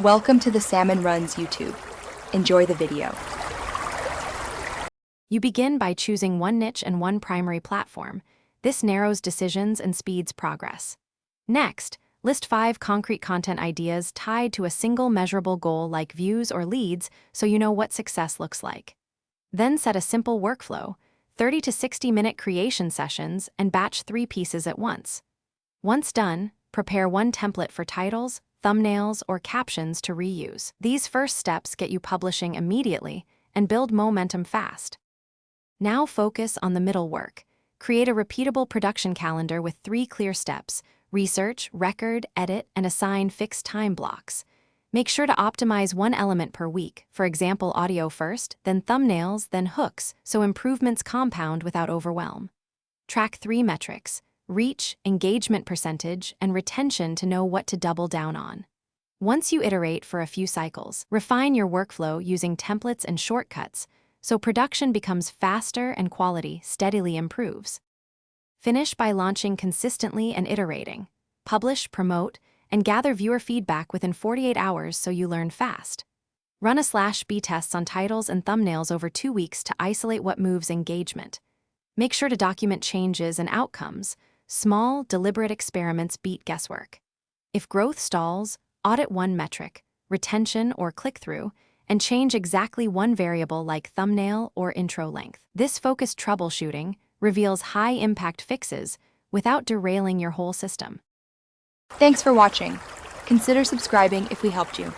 Welcome to the Salmon Runs YouTube. Enjoy the video. You begin by choosing one niche and one primary platform. This narrows decisions and speeds progress. Next, list 5 concrete content ideas tied to a single measurable goal like views or leads so you know what success looks like. Then set a simple workflow, 30 to 60-minute creation sessions, and batch 3 pieces at once. Once done, prepare one template for titles, thumbnails, or captions to reuse. These first steps get you publishing immediately and build momentum fast. Now focus on the middle work. Create a repeatable production calendar with 3 clear steps: research, record, edit, and assign fixed time blocks. Make sure to optimize one element per week, for example, audio first, then thumbnails, then hooks, so improvements compound without overwhelm. Track 3 metrics: reach, engagement percentage, and retention to know what to double down on. Once you iterate for a few cycles, refine your workflow using templates and shortcuts, so production becomes faster and quality steadily improves. Finish by launching consistently and iterating. Publish, promote, and gather viewer feedback within 48 hours so you learn fast. Run a/B tests on titles and thumbnails over 2 weeks to isolate what moves engagement. Make sure to document changes and outcomes. Small, deliberate experiments beat guesswork. If growth stalls, audit one metric, retention or click-through, and change exactly one variable like thumbnail or intro length. This focused troubleshooting reveals high-impact fixes without derailing your whole system. Thanks for watching. Consider subscribing if we helped you.